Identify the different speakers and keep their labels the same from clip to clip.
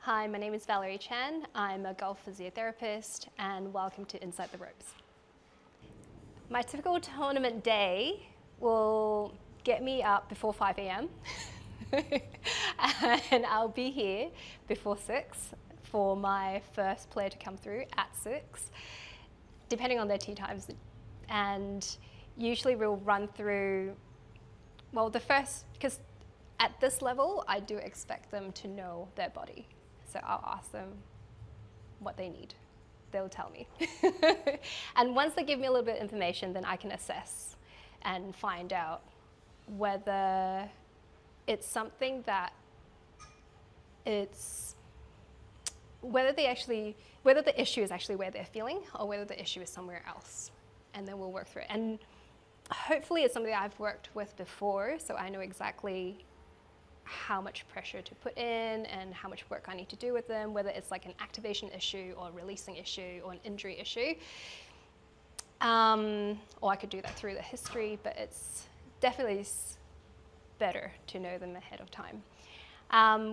Speaker 1: Hi, my name is Valarie Chan. I'm a golf physiotherapist and welcome to Inside the Ropes. My typical tournament day will get me up before 5 a.m. and I'll be here before 6 for my first player to come through at 6, depending on their tee times. And usually we'll run through, well, because at this level, I do expect them to know their body. So I'll ask them what they need. They'll tell me. And once they give me a little bit of information, then I can assess and find out whether it's something that whether the issue is actually where they're feeling or whether the issue is somewhere else. And then we'll work through it. And hopefully it's something that I've worked with before, so I know exactly how much pressure to put in and how much work I need to do with them, whether it's like an activation issue or a releasing issue or an injury issue. Or I could do that through the history, but it's definitely better to know them ahead of time.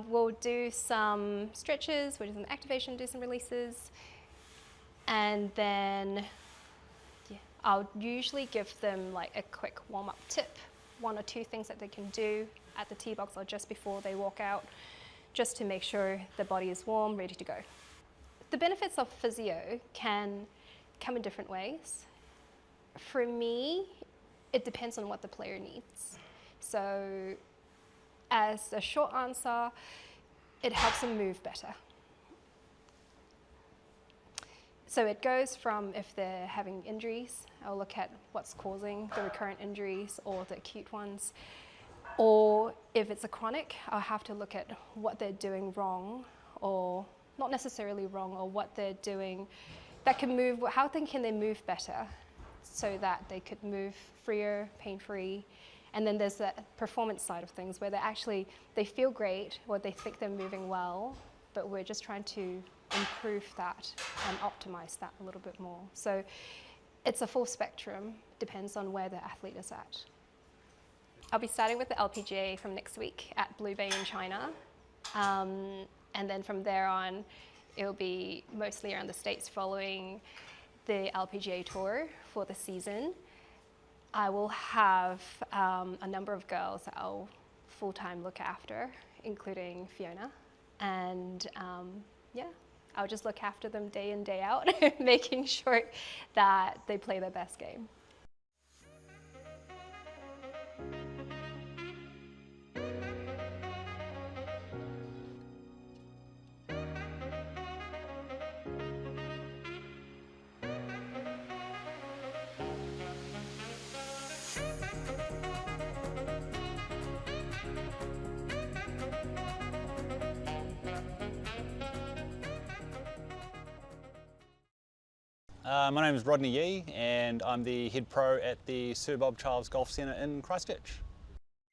Speaker 1: We'll do some stretches, we'll do some activation, do some releases, and then I'll usually give them like a quick warm-up tip, 1 or 2 things that they can do at the tee box or just before they walk out, just to make sure the body is warm, ready to go. The benefits of physio can come in different ways. For me, it depends on what the player needs. So as a short answer, it helps them move better. So it goes from if they're having injuries, I'll look at what's causing the recurrent injuries or the acute ones. Or if it's a chronic, I'll have to look at what they're doing wrong, or not necessarily wrong, or what they're doing that can move, how can they move better so that they could move freer, pain-free. And then there's the performance side of things where they feel great, or they think they're moving well, but we're just trying to improve that and optimize that a little bit more. So it's a full spectrum, depends on where the athlete is at. I'll be starting with the LPGA from next week at Blue Bay in China. And then from there on, it'll be mostly around the States following the LPGA Tour for the season. I will have a number of girls that I'll full-time look after, including Fiona. And I'll just look after them day in, day out, making sure that they play their best game.
Speaker 2: My name is Rodney and I'm the head pro at the Sir Bob Charles Golf Centre in Christchurch.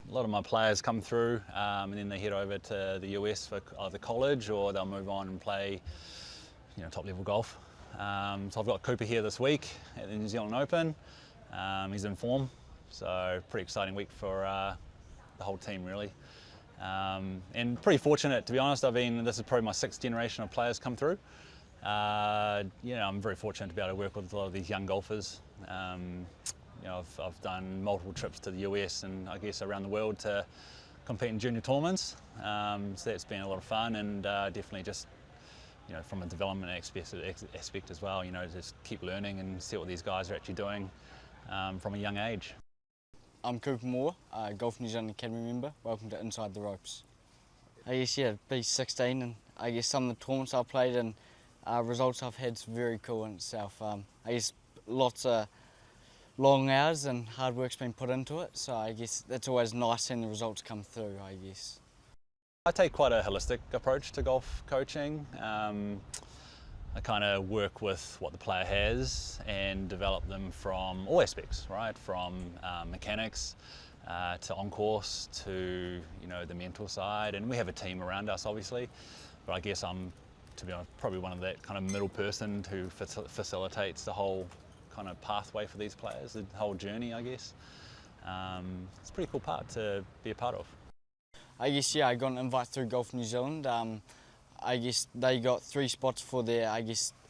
Speaker 2: A lot of my players come through and then they head over to the US for either college or they'll move on and play top level golf. So I've got Cooper here this week at the New Zealand Open. He's in form, so pretty exciting week for the whole team really. And pretty fortunate, to be honest. This is probably my 6th generation of players come through. I'm very fortunate to be able to work with a lot of these young golfers. I've done multiple trips to the US and I guess around the world to compete in junior tournaments. So that's been a lot of fun and definitely just, from a development aspect as well, just keep learning and see what these guys are actually doing from a young age.
Speaker 3: I'm Cooper Moore, Golf New Zealand Academy member. Welcome to Inside the Ropes. Be 16 and I guess some of the tournaments I've played and results I've had is very cool in itself. Lots of long hours and hard work's been put into it, so I guess that's always nice seeing the results come through, I guess.
Speaker 2: I take quite a holistic approach to golf coaching. I kind of work with what the player has and develop them from all aspects, right? From mechanics to on-course to the mental side, and we have a team around us obviously, but I guess I'm, to be honest, probably one of that kind of middle person who facilitates the whole kind of pathway for these players, the whole journey, I guess. It's a pretty cool part to be a part of.
Speaker 3: I got an invite through Golf New Zealand. I guess they got 3 spots for their,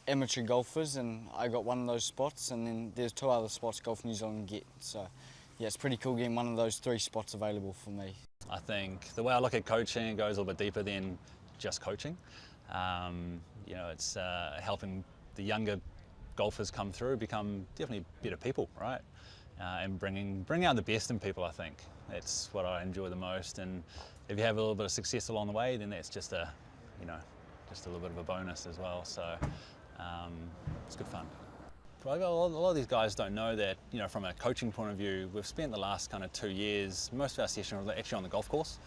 Speaker 3: amateur golfers, and I got one of those spots, and then there's 2 other spots Golf New Zealand get. So yeah, it's pretty cool getting one of those 3 spots available for me.
Speaker 2: I think the way I look at coaching, it goes a little bit deeper than just coaching. You know, it's helping the younger golfers come through, become definitely better people, right? And bring out the best in people. I think that's what I enjoy the most. And if you have a little bit of success along the way, then that's just a little bit of a bonus as well. So it's good fun. Probably a lot of these guys don't know that, you know, from a coaching point of view, we've spent the last kind of 2 years, most of our sessions are actually on the golf course.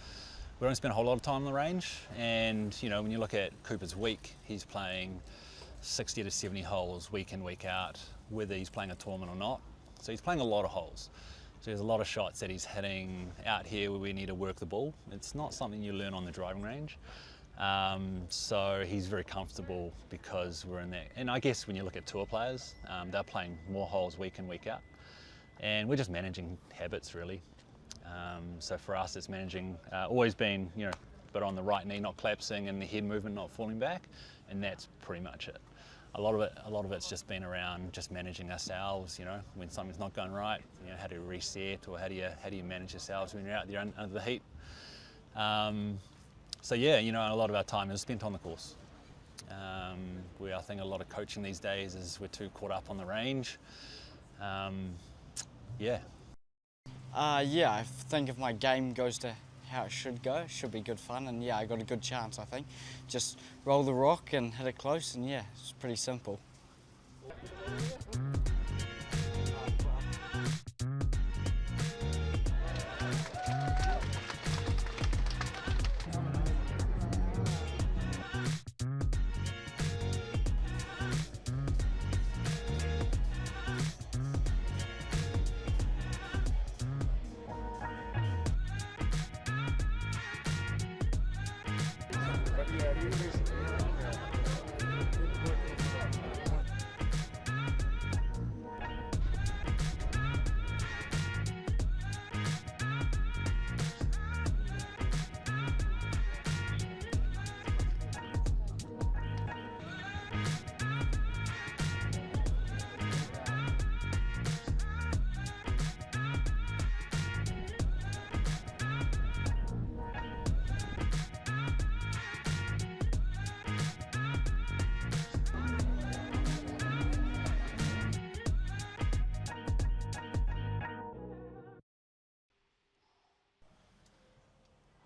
Speaker 2: We don't spend a whole lot of time on the range, and you know, when you look at Cooper's week, he's playing 60 to 70 holes week in, week out, whether he's playing a tournament or not. So he's playing a lot of holes. So there's a lot of shots that he's hitting out here where we need to work the ball. It's not something you learn on the driving range. So he's very comfortable because we're in that. And I guess when you look at tour players, they're playing more holes week in, week out. And we're just managing habits really. So for us it's managing, always being, you know, but on the right knee not collapsing and the head movement not falling back, and that's pretty much it. A lot of it's just been around just managing ourselves, you know, when something's not going right, you know, how do you reset, or how do you manage yourselves when you're out there under the heat. So yeah, you know, a lot of our time is spent on the course. I think a lot of coaching these days is we're too caught up on the range. Yeah.
Speaker 3: Yeah, I think if my game goes to how it should go, it should be good fun, and yeah, I got a good chance, I think. Just roll the rock and hit it close, and yeah, it's pretty simple.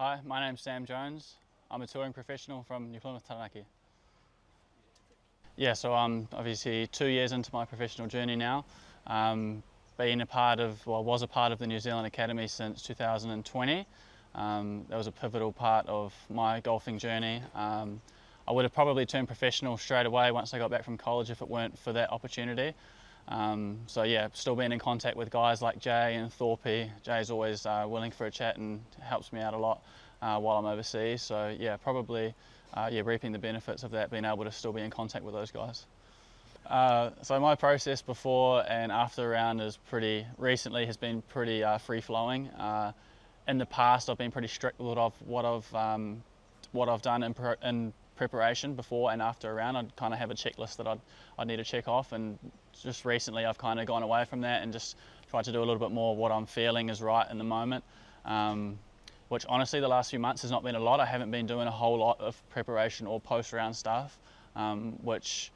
Speaker 4: Hi, my name's Sam Jones. I'm a touring professional from New Plymouth, Taranaki. Yeah, so I'm obviously 2 years into my professional journey now. Was a part of the New Zealand Academy since 2020. That was a pivotal part of my golfing journey. I would have probably turned professional straight away once I got back from college if it weren't for that opportunity. So yeah, still being in contact with guys like Jay and Thorpe. Jay's always willing for a chat and helps me out a lot while I'm overseas. So yeah, probably reaping the benefits of that, being able to still be in contact with those guys. So my process before and after a round has been pretty free-flowing. In the past, I've been pretty strict with what I've done in preparation before and after a round. I'd kind of have a checklist that I'd need to check off, and just recently I've kind of gone away from that and just tried to do a little bit more what I'm feeling is right in the moment, which honestly the last few months has not been a lot. I haven't been doing a whole lot of preparation or post-round stuff, which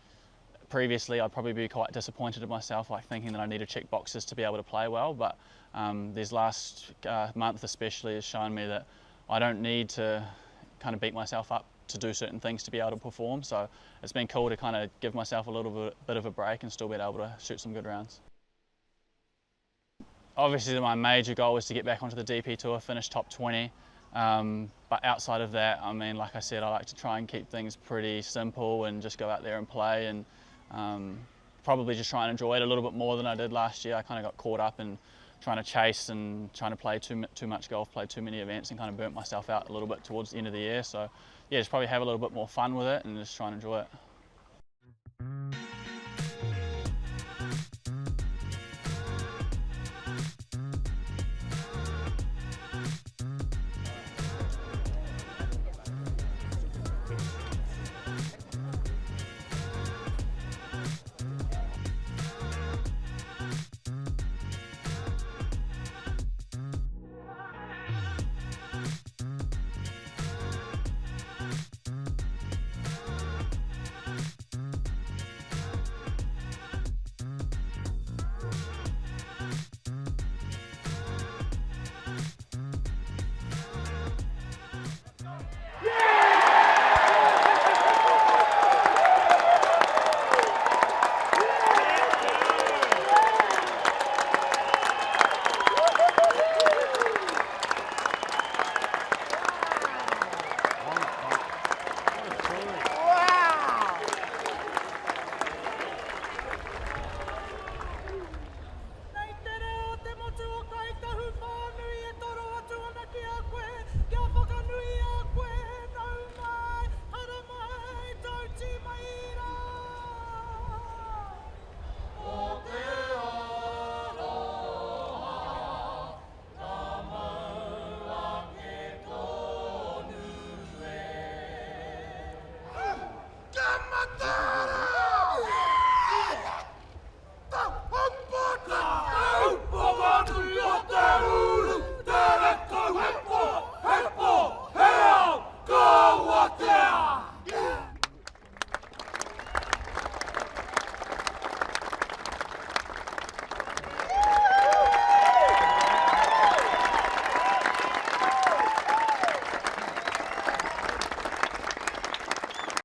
Speaker 4: previously I'd probably be quite disappointed in myself, like thinking that I need to check boxes to be able to play well, but this last month especially has shown me that I don't need to kind of beat myself up to do certain things to be able to perform. So it's been cool to kind of give myself a little bit of a break and still be able to shoot some good rounds. Obviously my major goal is to get back onto the DP Tour, finish top 20. But outside of that, I mean, like I said, I like to try and keep things pretty simple and just go out there and play, and probably just try and enjoy it a little bit more than I did last year. I kind of got caught up in trying to chase and trying to play too much golf, play too many events, and kind of burnt myself out a little bit towards the end of the year. So yeah, just probably have a little bit more fun with it and just try and enjoy it.